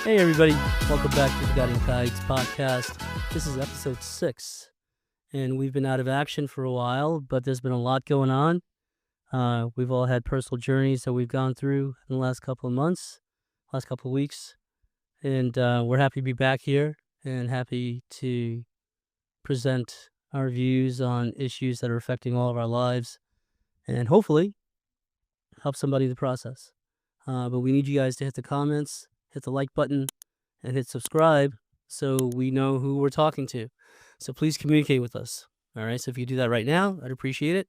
Hey everybody, welcome back to the Guiding Tides podcast. This is episode 6, and we've been out of action for a while, but there's been a lot going on. We've all had personal journeys that we've gone through in the last couple of months, last couple of weeks, and we're happy to be back here and happy to present our views on issues that are affecting all of our lives and hopefully help somebody in the process. But we need you guys to hit the comments, hit the like button, and hit subscribe so we know who we're talking to. So please communicate with us. All right. So if you do that right now, I'd appreciate it.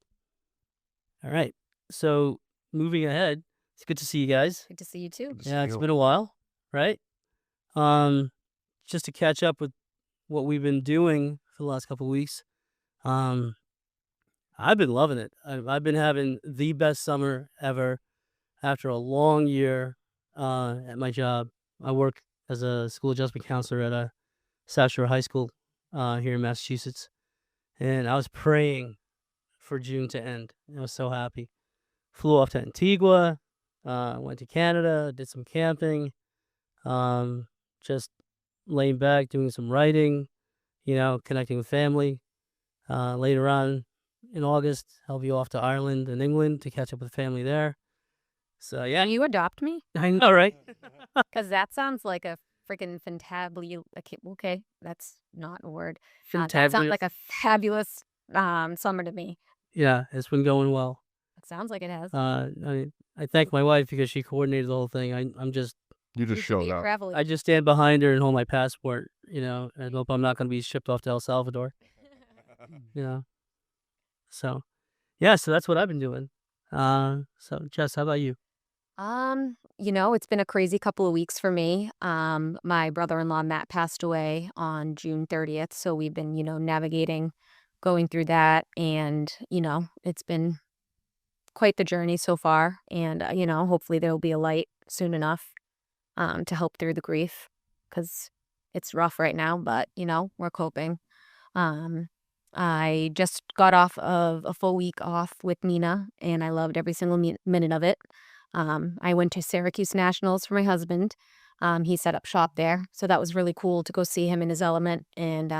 All right. So moving ahead, it's good to see you guys. Good to see you too. Yeah, it's been a while, right? Just to catch up with what we've been doing for the last couple of weeks. I've been loving it. I've been having the best summer ever after a long year at my job. I work as a school adjustment counselor at a South Shore High School here in Massachusetts. And I was praying for June to end. I was so happy. Flew off to Antigua, went to Canada, did some camping, just laying back, doing some writing, connecting with family. Later on in August, I'll be off to Ireland and England to catch up with family there. So, yeah. Can you adopt me? I know, right? Because that sounds like a freaking okay, that's not a word. That sounds like a fabulous summer to me. Yeah, it's been going well. It sounds like it has. I thank my wife because she coordinated the whole thing. I'm just... You just showed up. I just stand behind her and hold my passport, and hope I'm not going to be shipped off to El Salvador. So, yeah, so that's what I've been doing. So, Jess, how about you? It's been a crazy couple of weeks for me. My brother-in-law, Matt, passed away on June 30th. So we've been, navigating, going through that. And, it's been quite the journey so far. And, hopefully there'll be a light soon enough to help through the grief because it's rough right now, but, we're coping. I just got off of a full week off with Nina and I loved every single minute of it. I went to Syracuse Nationals for my husband. He set up shop there. So that was really cool to go see him in his element and,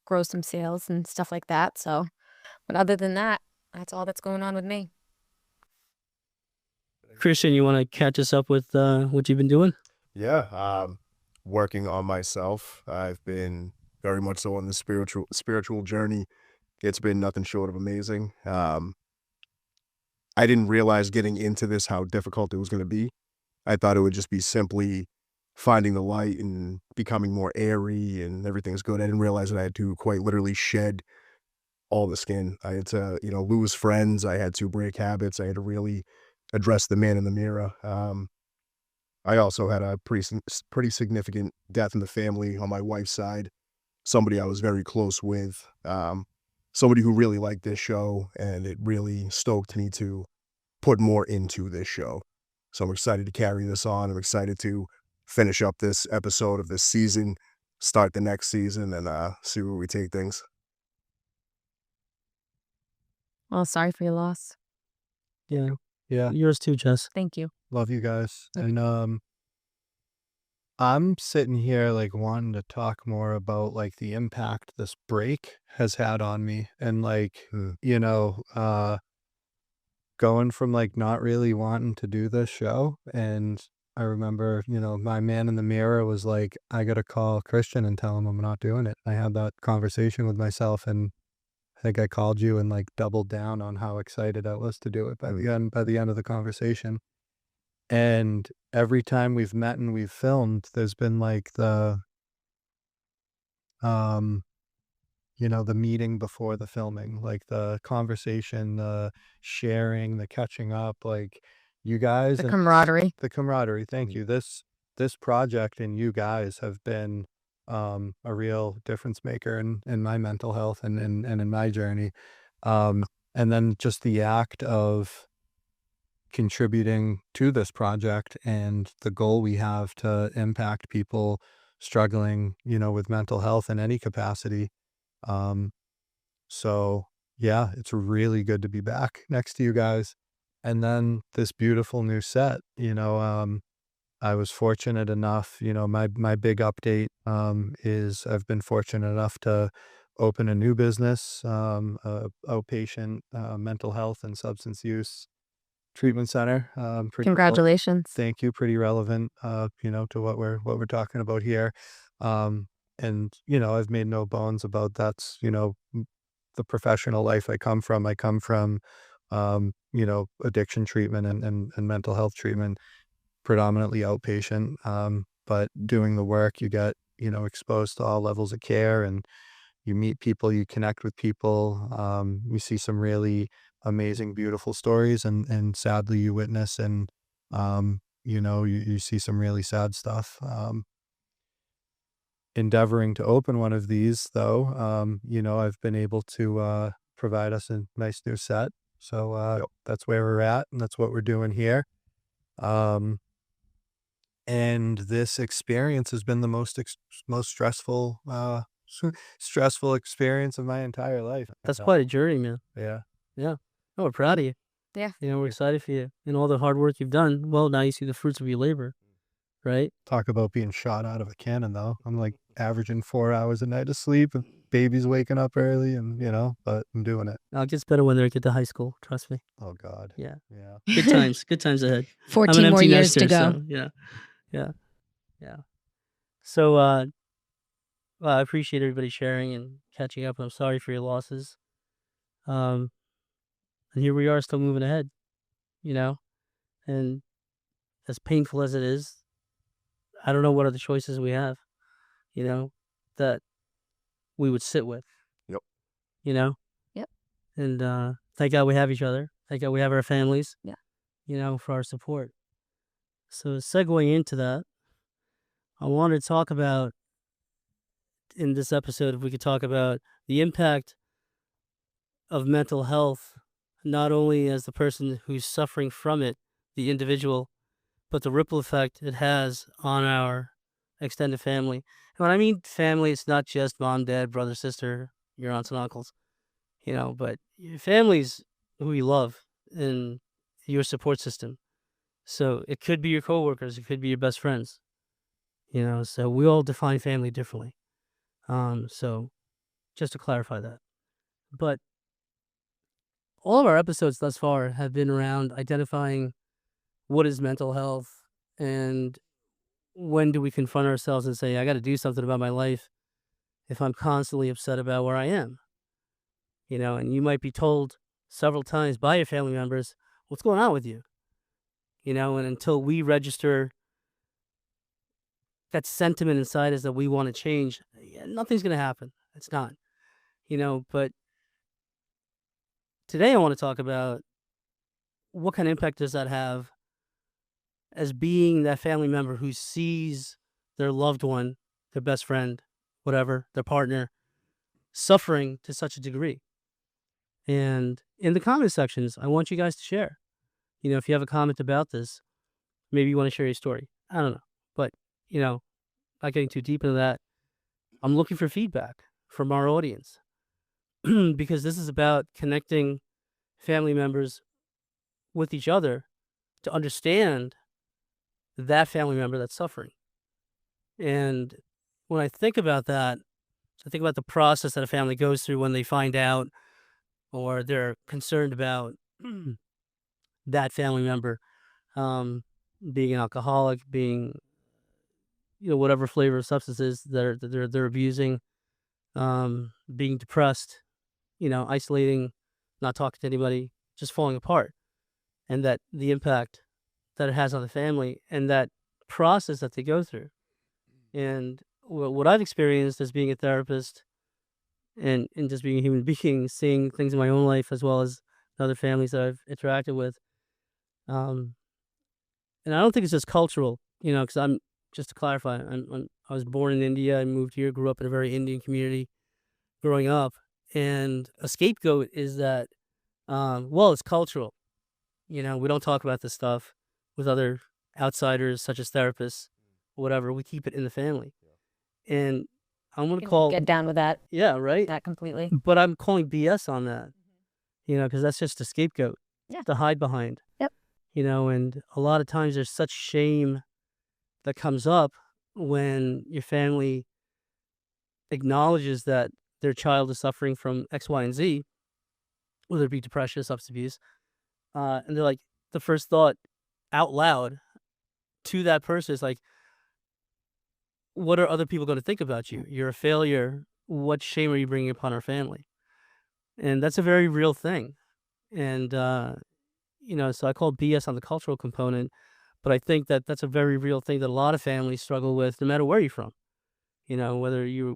grow some sales and stuff like that. So, but other than that, that's all that's going on with me. Christian, you want to catch us up with what you've been doing? Yeah, working on myself. I've been very much so on the spiritual journey. It's been nothing short of amazing. I didn't realize getting into this how difficult it was going to be. I thought it would just be simply finding the light and becoming more airy and everything's good. I didn't realize that I had to quite literally shed all the skin. I had to, lose friends. I had to break habits. I had to really address the man in the mirror. I also had a pretty significant death in the family on my wife's side. Somebody I was very close with. Somebody who really liked this show, and it really stoked me to put more into this show. So I'm excited to carry this on. I'm excited to finish up this episode of this season, start the next season, and see where we take things. Well, sorry for your loss. Yeah. Yeah. Yours too, Jess. Thank you. Love you guys. And I'm sitting here wanting to talk more about the impact this break has had on me and going from not really wanting to do this show. And I remember, my man in the mirror was I got to call Christian and tell him I'm not doing it. I had that conversation with myself and I think I called you and doubled down on how excited I was to do it by the end of the conversation. And every time we've met and we've filmed, there's been the meeting before the filming, the conversation, the sharing, the catching up, you guys. The camaraderie. The camaraderie. Thank you. This project and you guys have been a real difference maker in my mental health and in my journey. And then just the act of contributing to this project and the goal we have to impact people struggling, with mental health in any capacity. So yeah, it's really good to be back next to you guys. And then this beautiful new set, I was fortunate enough, my big update is I've been fortunate enough to open a new business, outpatient mental health and substance use treatment center. Congratulations. Thank you. Pretty relevant, to what we're talking about here. Um, and I've made no bones about that's the professional life I come from. I come from, addiction treatment and mental health treatment, predominantly outpatient. But doing the work, you get exposed to all levels of care, and you meet people, you connect with people. You see some really amazing, beautiful stories, and sadly, you witness and you see some really sad stuff. Endeavoring to open one of these, though, I've been able to provide us a nice new set. So that's where we're at, and that's what we're doing here. Um, and this experience has been the most stressful stressful experience of my entire life. That's quite a journey, man. Yeah. Yeah. Oh, we're proud of you. Yeah. We're excited for you and all the hard work you've done. Well, now you see the fruits of your labor, right? Talk about being shot out of a cannon, though. I'm like averaging 4 hours a night of sleep, and baby's waking up early, and but I'm doing it. It gets better when they get to high school. Trust me. Oh God. Yeah. Yeah. Good times. Good times ahead. I'm 14 an more empty years to nester, go. so yeah. Yeah. Yeah. So, well, I appreciate everybody sharing and catching up. I'm sorry for your losses. And here we are still moving ahead, and as painful as it is, I don't know what other choices we have, that we would sit with. Yep. Yep. And thank God we have each other. Thank God we have our families. Yeah. For our support. So segueing into that, I wanted to talk about, in this episode, if we could talk about the impact of mental health, not only as the person who's suffering from it, the individual, but the ripple effect it has on our extended family. And when I mean family, it's not just mom, dad, brother, sister, your aunts and uncles, but your family's who you love and your support system. So it could be your coworkers, it could be your best friends, so we all define family differently. So just to clarify that. But all of our episodes thus far have been around identifying what is mental health and when do we confront ourselves and say, I got to do something about my life if I'm constantly upset about where I am. And you might be told several times by your family members, what's going on with you? And until we register that sentiment inside us that we want to change, nothing's going to happen. It's not, but today I want to talk about what kind of impact does that have as being that family member who sees their loved one, their best friend, whatever, their partner, suffering to such a degree. And in the comment sections, I want you guys to share. If you have a comment about this, maybe you want to share your story. I don't know. But, not getting too deep into that, I'm looking for feedback from our audience because this is about connecting family members with each other to understand that family member that's suffering. And when I think about that, I think about the process that a family goes through when they find out or they're concerned about that family member being an alcoholic, being whatever flavor of substances they're abusing, being depressed, isolating, not talking to anybody, just falling apart, and that the impact that it has on the family and that process that they go through. And what I've experienced as being a therapist and just being a human being, seeing things in my own life as well as other families that I've interacted with. And I don't think it's just cultural, because just to clarify, I was born in India. I moved here, grew up in a very Indian community growing up. And a scapegoat is that, it's cultural. We don't talk about this stuff with other outsiders, such as therapists, whatever. We keep it in the family. And I'm going to call... Get down with that. Yeah, right? That completely. But I'm calling BS on that, because that's just a scapegoat to hide behind. Yep. And a lot of times there's such shame that comes up when your family acknowledges that their child is suffering from X, Y, and Z, whether it be depression, substance abuse, and they're like, the first thought out loud to that person is like, what are other people going to think about you? You're a failure. What shame are you bringing upon our family? And that's a very real thing. And, so I call BS on the cultural component, but I think that that's a very real thing that a lot of families struggle with, no matter where you're from. Whether you're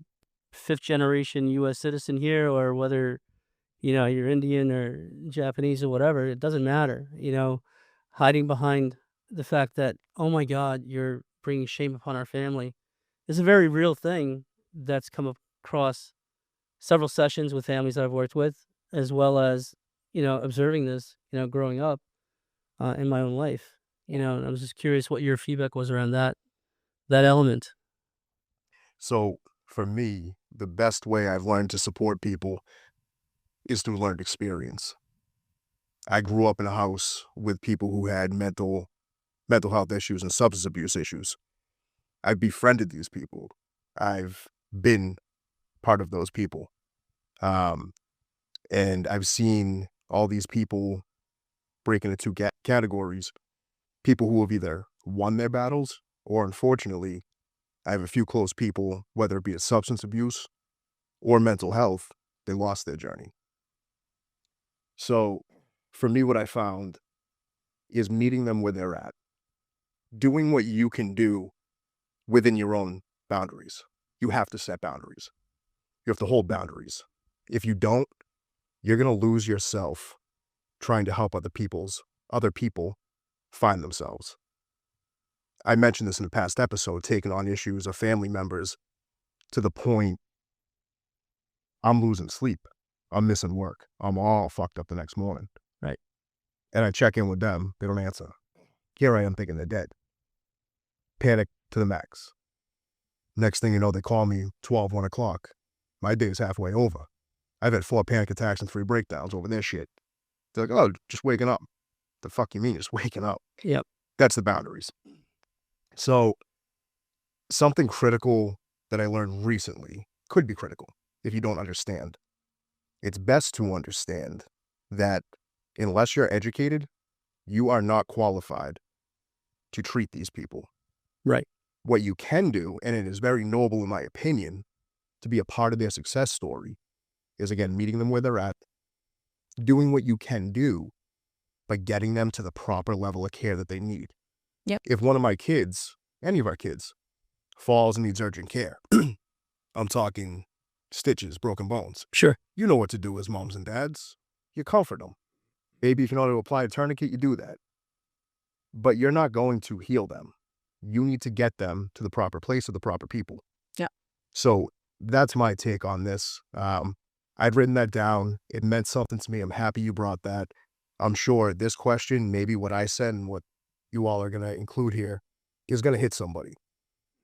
fifth generation U.S. citizen here or whether, you're Indian or Japanese or whatever, it doesn't matter. Hiding behind the fact that, oh my God, you're bringing shame upon our family is a very real thing that's come across several sessions with families that I've worked with, as well as, observing this, growing up in my own life. And I was just curious what your feedback was around that element. So for me, the best way I've learned to support people is through learned experience. I grew up in a house with people who had mental health issues and substance abuse issues. I've befriended these people. I've been part of those people. And I've seen all these people break into two categories. People who have either won their battles or, unfortunately, I have a few close people, whether it be a substance abuse or mental health, they lost their journey. So for me, what I found is meeting them where they're at, doing what you can do within your own boundaries. You have to set boundaries. You have to hold boundaries. If you don't, you're going to lose yourself trying to help other people find themselves. I mentioned this in a past episode, taking on issues of family members to the point I'm losing sleep. I'm missing work. I'm all fucked up the next morning. Right. And I check in with them. They don't answer. Here I am thinking they're dead. Panic to the max. Next thing you know, they call me 12, 1 o'clock. My day is halfway over. I've had 4 panic attacks and 3 breakdowns over their shit. They're like, oh, just waking up. The fuck you mean just waking up? Yep. That's the boundaries. So something critical that I learned recently could be critical if you don't understand. It's best to understand that unless you're educated, you are not qualified to treat these people. Right. What you can do, and it is very noble in my opinion, to be a part of their success story, is again, meeting them where they're at, doing what you can do, but getting them to the proper level of care that they need. Yep. If one of my kids, any of our kids, falls and needs urgent care, I'm talking stitches, broken bones. Sure. You know what to do as moms and dads. You comfort them. Maybe if you know how to apply a tourniquet, you do that. But you're not going to heal them. You need to get them to the proper place with the proper people. Yeah. So that's my take on this. I'd written that down. It meant something to me. I'm happy you brought that. I'm sure this question, maybe what I said and what you all are going to include here, is going to hit somebody.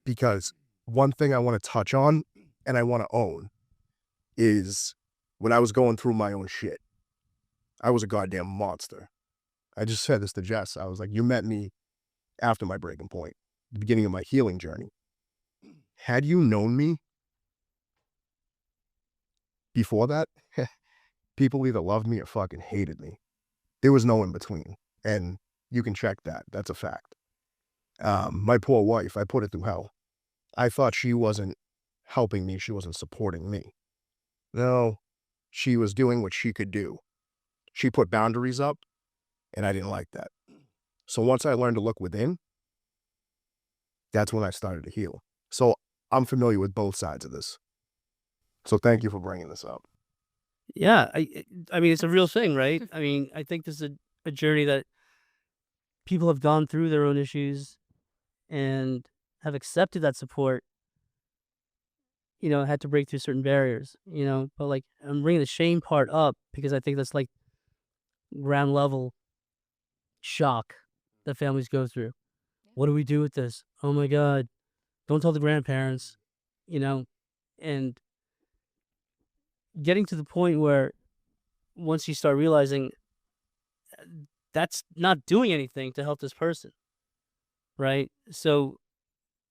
Because one thing I want to touch on and I want to own is when I was going through my own shit, I was a goddamn monster. I just said this to Jess. I was like, you met me after my breaking point, the beginning of my healing journey. Had you known me before that, people either loved me or fucking hated me. There was no in between. And you can check that. That's a fact. My poor wife, I put it through hell. I thought she wasn't helping me. She wasn't supporting me. No, she was doing what she could do. She put boundaries up, and I didn't like that. So once I learned to look within, that's when I started to heal. So I'm familiar with both sides of this. So thank you for bringing this up. Yeah. I mean, it's a real thing, right? I mean, I think this is a journey that people have gone through their own issues and have accepted that support, had to break through certain barriers, but like I'm bringing the shame part up because I think that's like ground level shock that families go through. What do we do with this? Oh my God. Don't tell the grandparents, and getting to the point where once you start realizing that's not doing anything to help this person, right? So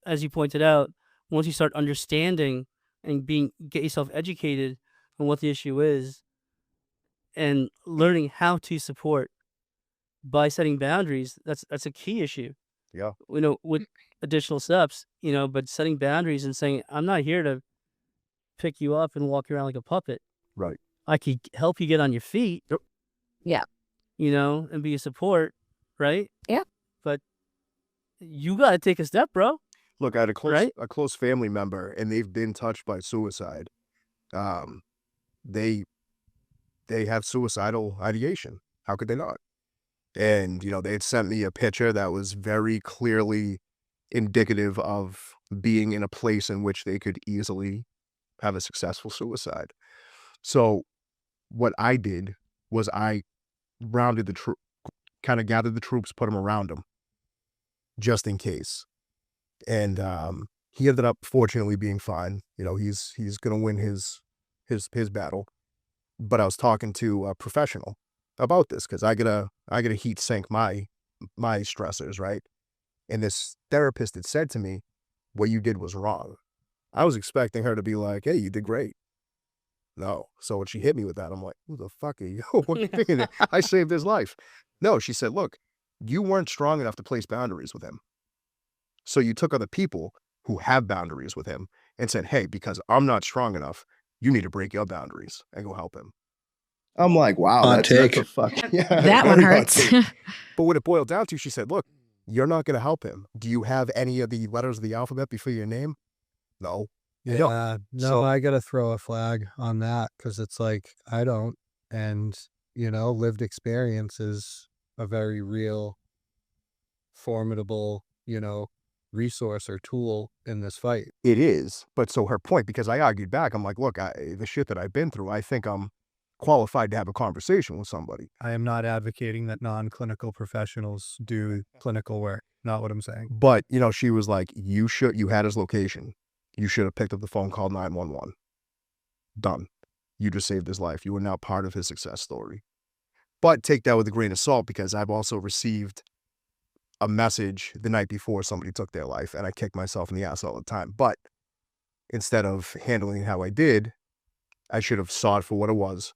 as you pointed out, once you start understanding and get yourself educated on what the issue is and learning how to support by setting boundaries, that's a key issue. Yeah. With additional steps, but setting boundaries and saying, I'm not here to pick you up and walk you around like a puppet. Right. I could help you get on your feet. Yep. Yeah. And be a support, right? Yeah. But you got to take a step, bro. Look, I had a Right? close family member, and they've been touched by suicide. They have suicidal ideation. How could they not? And, they had sent me a picture that was very clearly indicative of being in a place in which they could easily have a successful suicide. So what I did was I rounded the kind of gathered the troops, put them around him just in case. And he ended up fortunately being fine. He's going to win his battle. But I was talking to a professional about this because I gotta heat sink my stressors, right? And this therapist had said to me, what you did was wrong. I was expecting her to be like, hey, you did great. No. So when she hit me with that, I'm like, who the fuck are you? What are you thinking? I saved his life. No, she said, look, you weren't strong enough to place boundaries with him. So you took other people who have boundaries with him and said, hey, because I'm not strong enough, you need to break your boundaries and go help him. I'm like, wow, that's a fuck. Yeah, That one very hot hurts. take. But what it boiled down to, she said, look, you're not going to help him. Do you have any of the letters of the alphabet before your name? No. You don't. Yeah, no, So- I gotta throw a flag on that because it's like I don't, and lived experience is a very real, formidable, resource or tool in this fight. It is. But so her point, because I argued back, I'm like, look, the shit that I've been through, I think I'm qualified to have a conversation with somebody. I am not advocating that non-clinical professionals do clinical work. Not what I'm saying. But, she was like, you had his location. You should have picked up the phone, called 911. Done. You just saved his life. You are now part of his success story. But take that with a grain of salt, because I've also received a message the night before somebody took their life, and I kick myself in the ass all the time. But instead of handling it how I did, I should have saw it for what it was,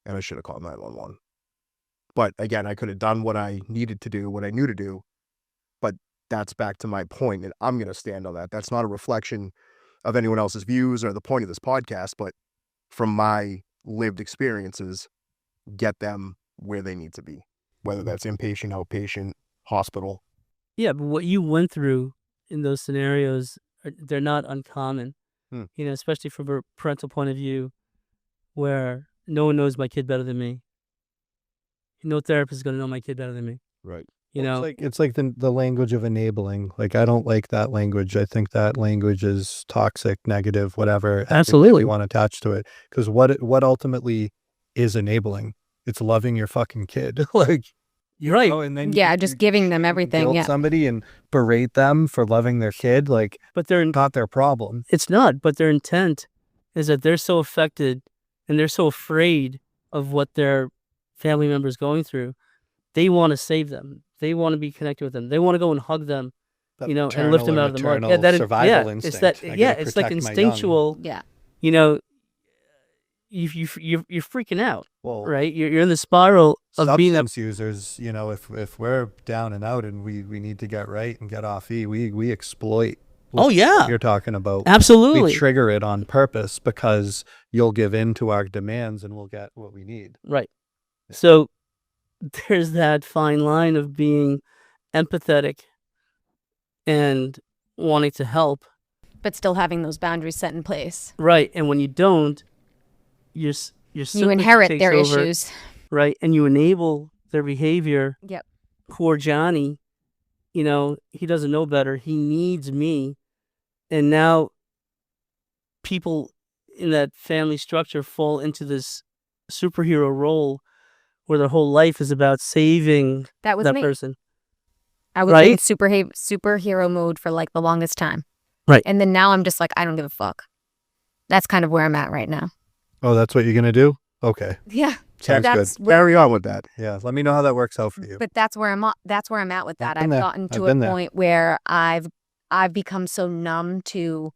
and I should have called 911. But again, I could have done what I needed to do, what I knew to do. But that's back to my point, and I'm going to stand on that. That's not a reflection of anyone else's views or the point of this podcast, but from my lived experiences, get them where they need to be, whether that's inpatient, outpatient, hospital. Yeah, but what you went through in those scenarios, they're not uncommon. Especially from a parental point of view, where no one knows my kid better than me. No therapist is going to know my kid better than me. Right. It's like the language of enabling. Like, I don't like that language. I think that language is toxic, negative, whatever. Absolutely. You want attached to it. Because what ultimately is enabling? It's loving your fucking kid. Like, You're right. And then Yeah, just giving them everything. guilt Yeah. somebody and berate them for loving their kid. Like, But they're not their problem. It's not, but their intent is that they're so affected and they're so afraid of what their family member is going through. They want to save them. They want to be connected with them. They want to go and hug them, That and lift them maternal or out of the mud. maternal survival instinct. It's that. I gotta Yeah, it's like protect my young. instinctual. Yeah. You're freaking out, Well, right? You're in the spiral of being that. substance users, if we're down and out and we need to get right and get off we exploit. Oh, yeah. What you're talking about. Absolutely. We trigger it on purpose because you'll give in to our demands and we'll get what we need. Right. So there's that fine line of being empathetic and wanting to help. But still having those boundaries set in place. Right. And when you don't, your You sympathy inherit takes their over, issues. right? And you enable their behavior. Yep. Poor Johnny, he doesn't know better. He needs me. And now people in that family structure fall into this superhero role where their whole life is about saving That was that me. person. I was Right? in superhero mode for like the longest time. Right. And then now I'm just like, I don't give a fuck. That's kind of where I'm at right now. Oh, that's what you're going to do? Okay. Yeah. Sounds That's good. Carry on with that. Yeah. Let me know how that works out for you. But that's where I'm at with that. I've been I've there. gotten I've to a been there. point where I've I've become so numb to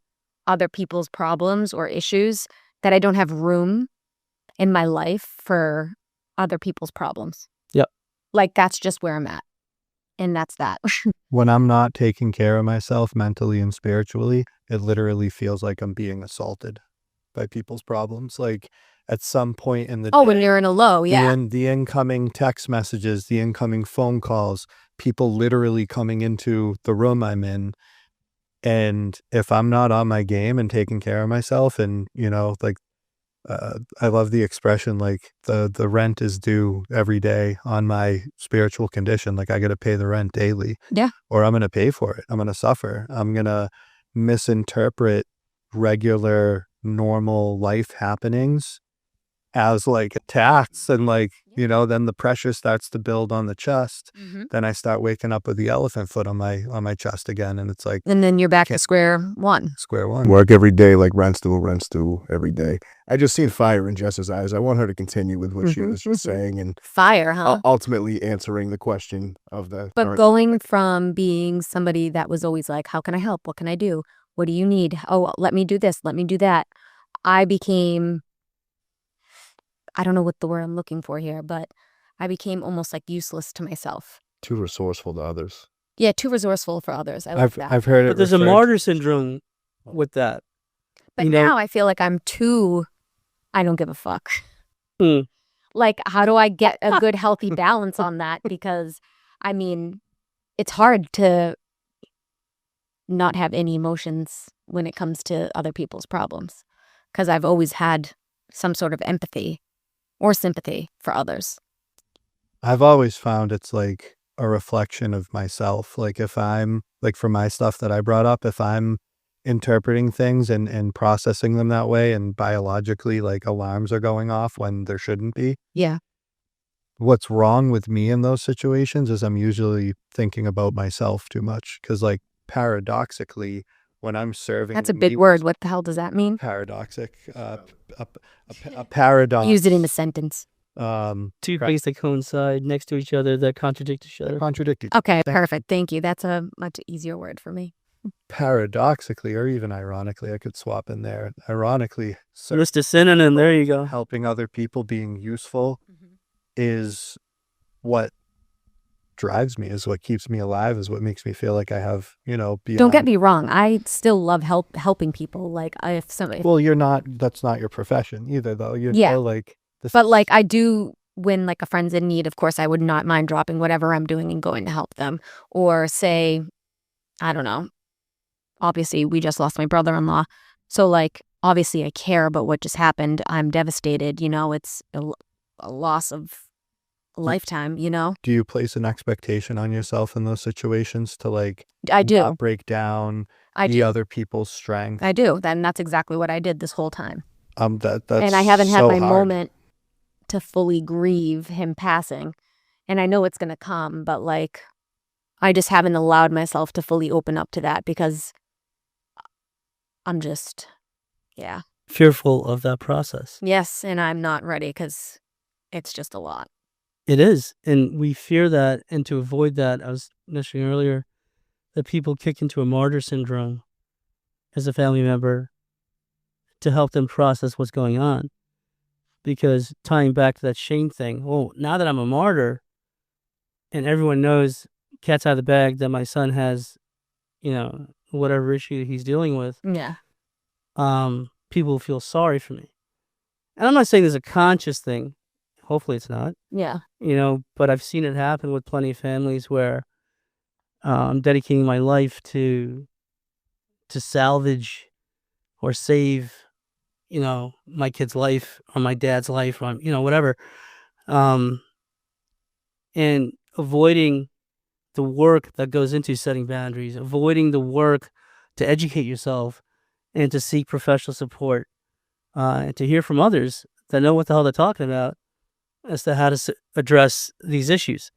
other people's problems or issues that I don't have room in my life for other people's problems. Yep. Like, that's just where I'm at. And that's that. When I'm not taking care of myself mentally and spiritually, it literally feels like I'm being assaulted by people's problems. Like at some point in the Oh, day, when you're in a low, yeah. the incoming text messages, the incoming phone calls, people literally coming into the room I'm in. And if I'm not on my game and taking care of myself and, like, I love the expression, like the rent is due every day on my spiritual condition. Like I got to pay the rent daily. Yeah. Or I'm going to pay for it. I'm going to suffer. I'm going to misinterpret regular, normal life happenings as like attacks. And like, then the pressure starts to build on the chest. Mm-hmm. Then I start waking up with the elephant foot on my chest again. And it's like And then you're back to square one. Work every day like rent's due every day. I just seen fire in Jess's eyes. I want her to continue with what she was just saying and Fire, huh? ultimately answering the question of the But current- going from being somebody that was always like, how can I help? What can I do? What do you need? Oh, let me do this. Let me do that. I became, I don't know what the word I'm looking for here, but I became almost like useless to myself. too resourceful to others. Yeah, too resourceful for others. I like that. I've heard it. But there's a martyr syndrome with that. But now I feel like I'm too, I don't give a fuck. Mm. Like, how do I get a good, healthy balance on that? Because, I mean, it's hard to not have any emotions when it comes to other people's problems. Because I've always had some sort of empathy or sympathy for others. I've always found it's like a reflection of myself. Like if I'm like for my stuff that I brought up, if I'm interpreting things and processing them that way and biologically like alarms are going off when there shouldn't be. Yeah. What's wrong with me in those situations is I'm usually thinking about myself too much. Cause like paradoxically, when I'm serving. That's a big word. What the hell does that mean? Paradoxic. A paradox. Use it in a sentence. Two things that coincide next to each other that contradict each other. Okay, perfect. Thank you. That's a much easier word for me. Paradoxically, or even ironically, I could swap in there. Ironically, Just a synonym. There you go. helping other people, being useful is what drives me, is what keeps me alive, is what makes me feel like I have, beyond. Don't get me wrong. I still love helping people. Like Well, that's not your profession either, though. Yeah. Like But like I do when like a friend's in need, of course, I would not mind dropping whatever I'm doing and going to help them. Or say, I don't know, obviously we just lost my brother-in-law. So like, obviously I care about what just happened. I'm devastated. It's a loss of a lifetime, Do you place an expectation on yourself in those situations to like I do. not break down the other people's strength? I do. Then that's exactly what I did this whole time. That's and I haven't had so my hard. moment to fully grieve him passing. And I know it's going to come, but like, I just haven't allowed myself to fully open up to that because I'm just, yeah. Fearful of that process. Yes, and I'm not ready because it's just a lot. It is. And we fear that. And to avoid that, I was mentioning earlier that people kick into a martyr syndrome as a family member to help them process what's going on. Because tying back to that shame thing, well, now that I'm a martyr and everyone knows, cat's out of the bag, that my son has, whatever issue he's dealing with, Yeah. people feel sorry for me. And I'm not saying there's a conscious thing. Hopefully it's not. Yeah. But I've seen it happen with plenty of families where I'm dedicating my life to salvage or save, my kid's life or my dad's life or, whatever. And avoiding the work that goes into setting boundaries, avoiding the work to educate yourself and to seek professional support, and to hear from others that know what the hell they're talking about as to how to address these issues.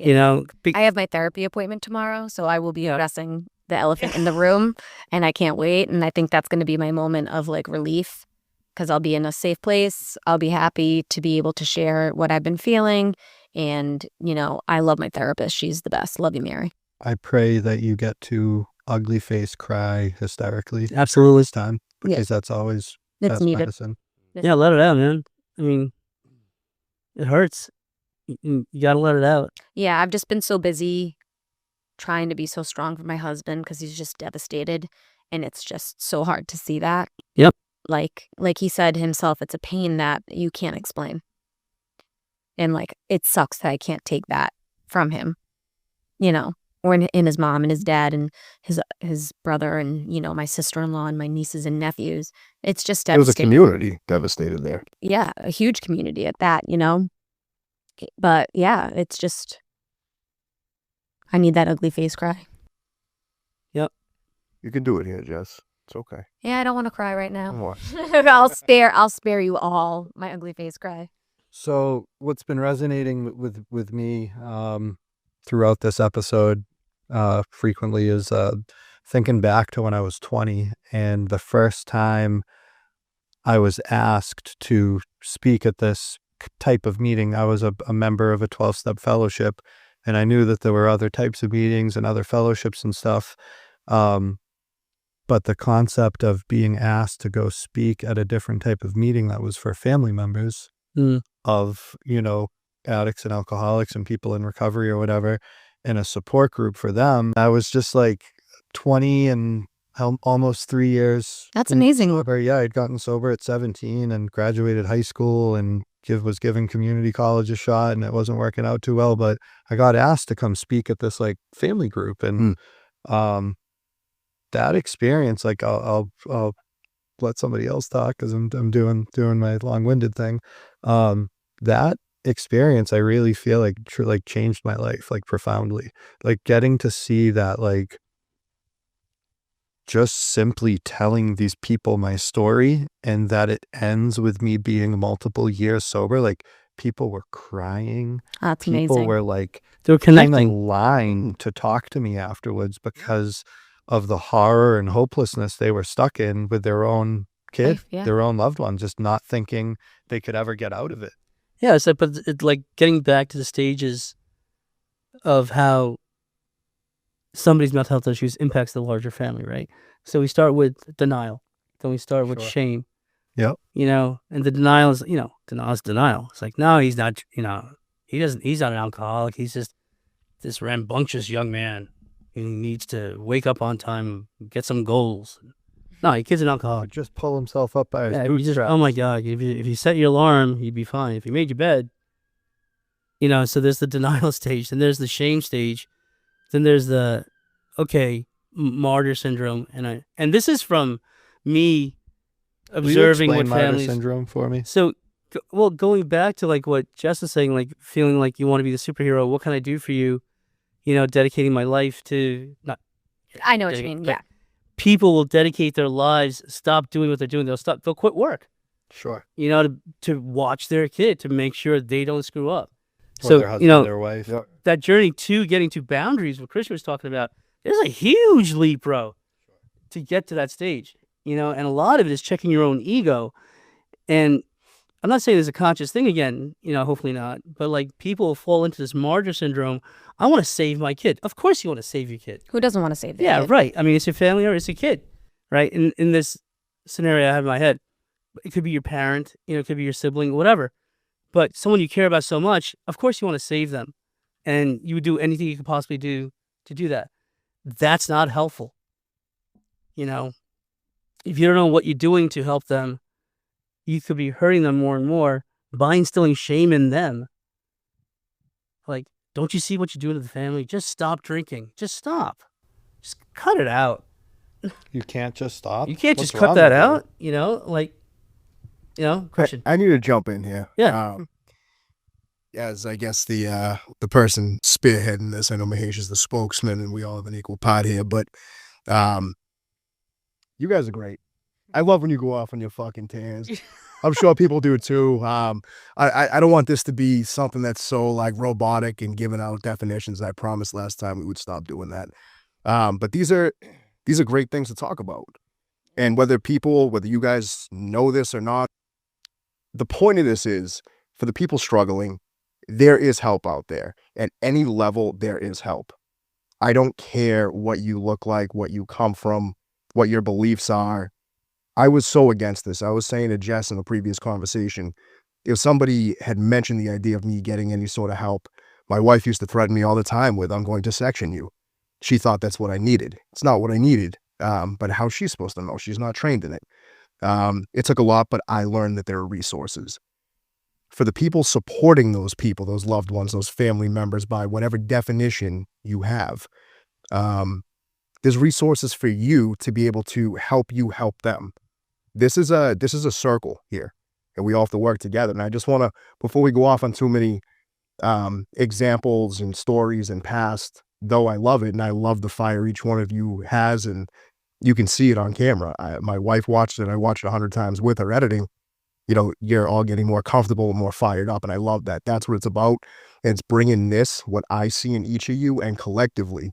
I have my therapy appointment tomorrow, so I will be addressing the elephant in the room, and I can't wait. And I think that's going to be my moment of like relief because I'll be in a safe place. I'll be happy to be able to share what I've been feeling. And, I love my therapist. She's the best. Love you, Mary. I pray that you get to ugly face cry hysterically Absolutely. this time, because that's always It's best needed. medicine. Yeah, let it out, man. I mean, it hurts. You gotta let it out. Yeah, I've just been so busy trying to be so strong for my husband because he's just devastated, and it's just so hard to see that. Yep. Like he said himself, it's a pain that you can't explain. And like it sucks that I can't take that from him, you know, or in his mom and his dad and his brother and, you know, my sister-in-law and my nieces and nephews. It's just It was a devastating. community devastated there. Yeah, a huge community at that, you know. But yeah, it's just I need that ugly face cry. You can do it here, Jess. It's okay. Yeah, I don't want to cry right now. What? I'll spare you all my ugly face cry. So what's been resonating with me throughout this episode frequently is thinking back to when I was 20 and the first time I was asked to speak at this type of meeting. I was a member of a 12-step fellowship, and I knew that there were other types of meetings and other fellowships and stuff. But the concept of being asked to go speak at a different type of meeting that was for family members of, you know, addicts and alcoholics and people in recovery or whatever, and a support group for them. I was just like 20 and almost 3 years. That's amazing. Sober. Yeah, I'd gotten sober at 17 and graduated high school and was giving community college a shot, and it wasn't working out too well. But I got asked to come speak at this like family group, and that experience, like I'll let somebody else talk because I'm doing my long-winded thing. That experience, I really feel like changed my life like profoundly. Like getting to see that, like just simply telling these people my story and that it ends with me being multiple years sober. Like people were crying. That's People amazing. were like They were in connecting. line to talk to me afterwards because of the horror and hopelessness they were stuck in with their own kid, Life, yeah. their own loved one, just not thinking they could ever get out of it. Yeah, it's like, but it's like getting back to the stages of how somebody's mental health issues impacts the larger family, right? So we start with denial, then we start with Sure. shame. Yep. You know, and the denial is, denial is denial. It's like, no, he's not, he's not an alcoholic. He's just this rambunctious young man who needs to wake up on time, get some goals. No, your kid's an alcoholic. Just pull himself up by his Yeah, if you just, bootstraps. oh my God, if you set your alarm, you'd be fine. If you made your bed, so there's the denial stage, then there's the shame stage, then there's the, martyr syndrome. And this is from me Will you observing explain what martyr families. syndrome for me? So, going back to like what Jess is saying, like feeling like you want to be the superhero, what can I do for you? Dedicating my life to not. I know what you mean. Yeah. People will dedicate their lives, stop doing what they're doing. They'll quit work. Sure. To watch their kid, to make sure they don't screw up. Or So their husband, their wife. Yeah. that journey to getting to boundaries, what Christian was talking about, there's a huge leap, bro, to get to that stage. And a lot of it is checking your own ego. And I'm not saying there's a conscious thing again, hopefully not, but like people fall into this martyr syndrome. I want to save my kid. Of course you want to save your kid. Who doesn't want to save their Yeah, kid? right. I mean, it's your family or it's your kid, right? In this scenario I have in my head, it could be your parent, it could be your sibling, whatever. But someone you care about so much, of course you want to save them. And you would do anything you could possibly do to do that. That's not helpful. If you don't know what you're doing to help them, you could be hurting them more and more by instilling shame in them. Like, don't you see what you're doing to the family? Just stop drinking. Just stop. Just cut it out. You can't just stop. You can't What's just cut wrong that with you? out, Christian. I need to jump in here. Yeah. As I guess the person spearheading this, I know Mahesh is the spokesman, and we all have an equal part here. But you guys are great. I love when you go off on your fucking tans. I'm sure people do too. I don't want this to be something that's so like robotic and giving out definitions. I promised last time we would stop doing that. But these are great things to talk about. And whether you guys know this or not, the point of this is for the people struggling, there is help out there. At any level, there is help. I don't care what you look like, what you come from, what your beliefs are. I was so against this. I was saying to Jess in a previous conversation, if somebody had mentioned the idea of me getting any sort of help, my wife used to threaten me all the time with, I'm going to section you. She thought that's what I needed. It's not what I needed. But how's she supposed to know? She's not trained in it. It took a lot, but I learned that there are resources. For the people supporting those people, those loved ones, those family members, by whatever definition you have, there's resources for you to be able to help you help them. This is a circle here, and we all have to work together. And I just want to, before we go off on too many examples and stories and past, though I love it and I love the fire each one of you has, and you can see it on camera. My wife watched it. I watched it 100 times with her editing. You know, you're all getting more comfortable and more fired up, and I love that. That's what it's about. And it's bringing this, what I see in each of you, and collectively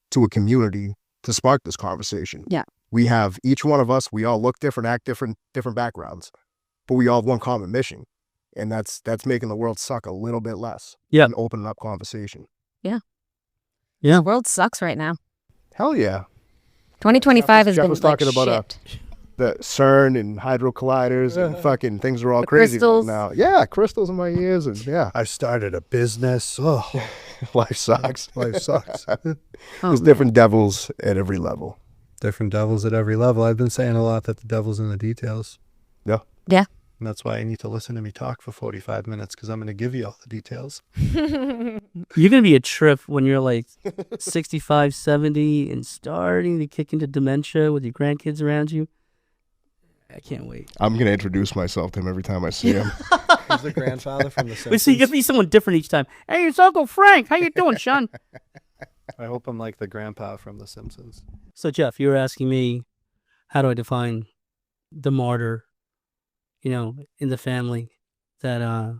to a community to spark this conversation. Yeah. We have, each one of us, we all look different, act different backgrounds, but we all have one common mission. And that's making the world suck a little bit less. Yeah. And opening up conversation. Yeah. The world sucks right now. Hell yeah. 2025 has Jeff been was talking like about shit. the CERN and hydro colliders and fucking things are all crazy crystals. right now. Yeah, crystals in my ears, and yeah, I started a business. Oh, life sucks. life sucks. There's different devils at every level. Different devils at every level. I've been saying a lot that the devil's in the details. Yeah. Yeah. And that's why you need to listen to me talk for 45 minutes, because I'm going to give you all the details. You're going to be a trip when you're like 65, 70 and starting to kick into dementia with your grandkids around you. I can't wait. I'm going to introduce myself to him every time I see him. He's the grandfather from The Simpsons. But see, you got to be someone different each time. Hey, it's Uncle Frank. How you doing, son? I hope I'm like the grandpa from The Simpsons. So, Jeff, you were asking me, how do I define the martyr, you know, in the family that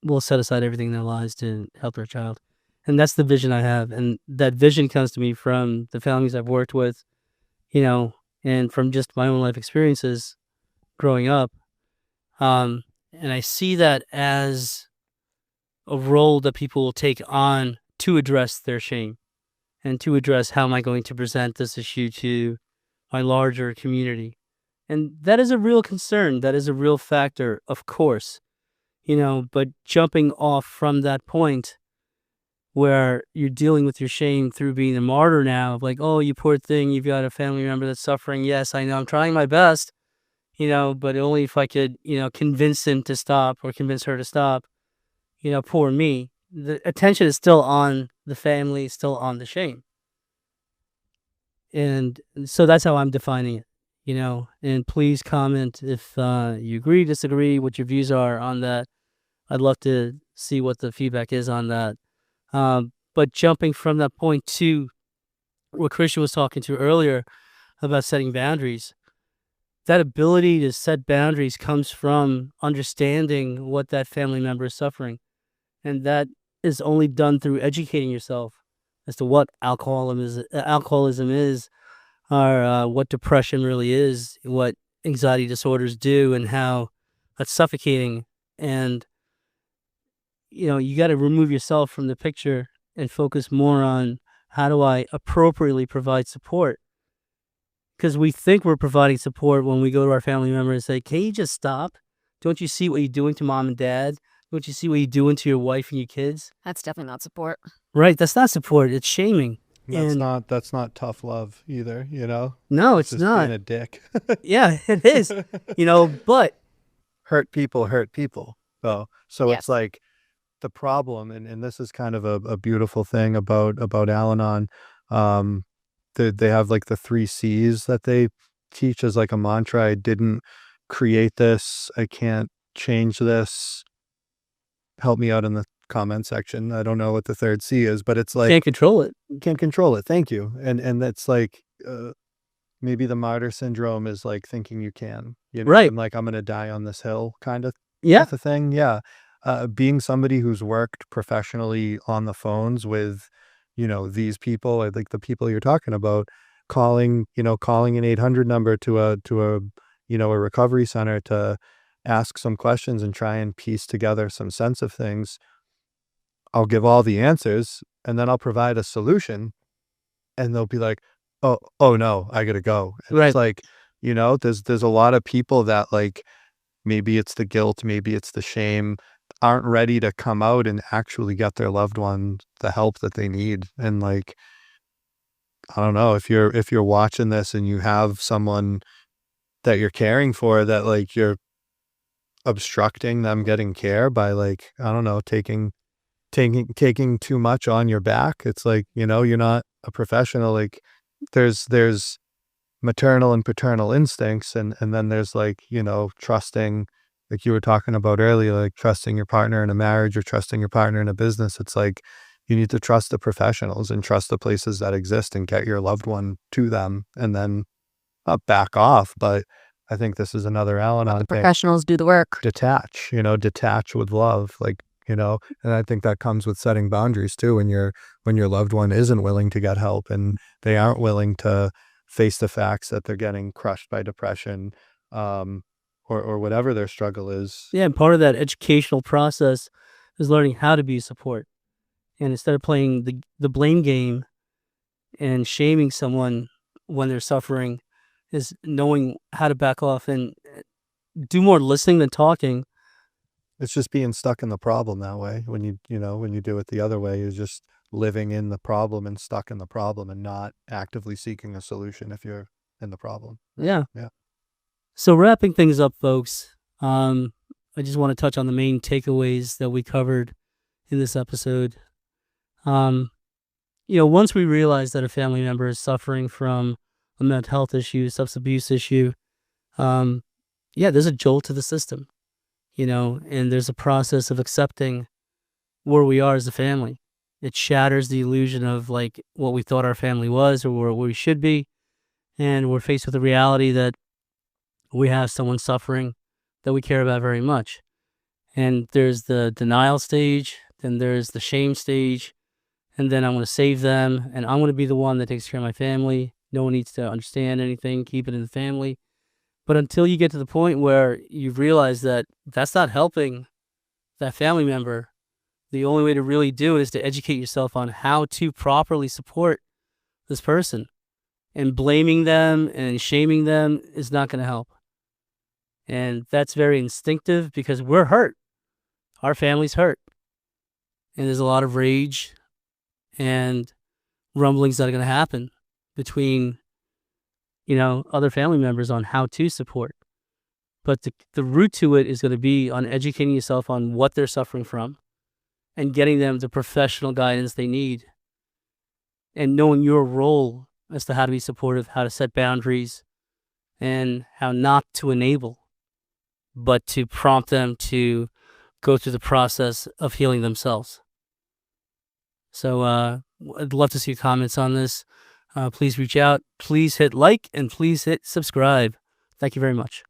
will set aside everything in their lives to help their child. And that's the vision I have. And that vision comes to me from the families I've worked with, you know, and from just my own life experiences growing up. And I see that as a role that people will take on to address their shame and to address how am I going to present this issue to my larger community. And that is a real concern. That is a real factor, of course, you know, but jumping off from that point where you're dealing with your shame through being a martyr now, like, oh, you poor thing, you've got a family member that's suffering. Yes, I know, I'm trying my best, you know, but only if I could, you know, convince him to stop or convince her to stop, you know, poor me. The attention is still on the family, still on the shame. And so that's how I'm defining it, you know, and please comment if you agree, disagree, what your views are on that. I'd love to see what the feedback is on that. But jumping from that point to what Christian was talking to earlier about setting boundaries, that ability to set boundaries comes from understanding what that family member is suffering. And that is only done through educating yourself as to what alcoholism is, or what depression really is, what anxiety disorders do, and how that's suffocating. And you know, you got to remove yourself from the picture and focus more on how do I appropriately provide support? Because we think we're providing support when we go to our family member and say, can you just stop? Don't you see what you're doing to mom and dad? Don't you see what you're doing to your wife and your kids? That's definitely not support. Right. That's not support. It's shaming. That's And- that's not tough love either, you know? No, it's just not. being a dick. Yeah, it is. You know, but hurt people. So Yes. it's like the problem, and this is kind of a beautiful thing about Al-Anon. They have like the 3 C's that they teach as like a mantra. I didn't create this. I can't change this. Help me out in the comment section. I don't know what the 3rd C is, but it's like can't control it. you can't control it. Thank you. And that's like maybe the martyr syndrome is like thinking you can, you know, Right. and like I'm gonna die on this hill kind of Yeah. the thing. Yeah. Being somebody who's worked professionally on the phones with, you know, these people, like the people you're talking about, calling an 800 number to a you know, a recovery center to ask some questions and try and piece together some sense of things. I'll give all the answers, and then I'll provide a solution, and they'll be like, oh no, I gotta go. And Right. it's like, there's a lot of people that, like, maybe it's the guilt, maybe it's the shame, aren't ready to come out and actually get their loved one the help that they need. And like, I don't know, if you're watching this and you have someone that you're caring for, that like you're obstructing them getting care by, like, I don't know, taking too much on your back. It's like, you're not a professional. Like, there's maternal and paternal instincts, and then there's, like, trusting, like you were talking about earlier, like trusting your partner in a marriage or trusting your partner in a business. It's like, you need to trust the professionals and trust the places that exist and get your loved one to them, and then not back off. But I think this is another Al-Anon thing. Professionals do the work. Detach with love, like, and I think that comes with setting boundaries too. When your loved one isn't willing to get help and they aren't willing to face the facts that they're getting crushed by depression, or whatever their struggle is. Yeah, and part of that educational process is learning how to be support. And instead of playing the blame game and shaming someone when they're suffering, is knowing how to back off and do more listening than talking. It's just being stuck in the problem that way. When you do it the other way, you're just living in the problem and stuck in the problem and not actively seeking a solution if you're in the problem. Yeah. Yeah. So wrapping things up, folks, I just want to touch on the main takeaways that we covered in this episode. Once we realize that a family member is suffering from a mental health issue, substance abuse issue, there's a jolt to the system, and there's a process of accepting where we are as a family. It shatters the illusion of like what we thought our family was or where we should be. And we're faced with the reality that we have someone suffering that we care about very much. And there's the denial stage, then there's the shame stage, and then I'm going to save them, and I'm going to be the one that takes care of my family. No one needs to understand anything, keep it in the family. But until you get to the point where you realize that that's not helping that family member, the only way to really do it is to educate yourself on how to properly support this person. And blaming them and shaming them is not going to help. And that's very instinctive because we're hurt. Our family's hurt. And there's a lot of rage and rumblings that are going to happen between, other family members on how to support. But the root to it is going to be on educating yourself on what they're suffering from and getting them the professional guidance they need and knowing your role as to how to be supportive, how to set boundaries, and how not to enable, but to prompt them to go through the process of healing themselves. So I'd love to see your comments on this. Please reach out. Please hit like and please hit subscribe. Thank you very much.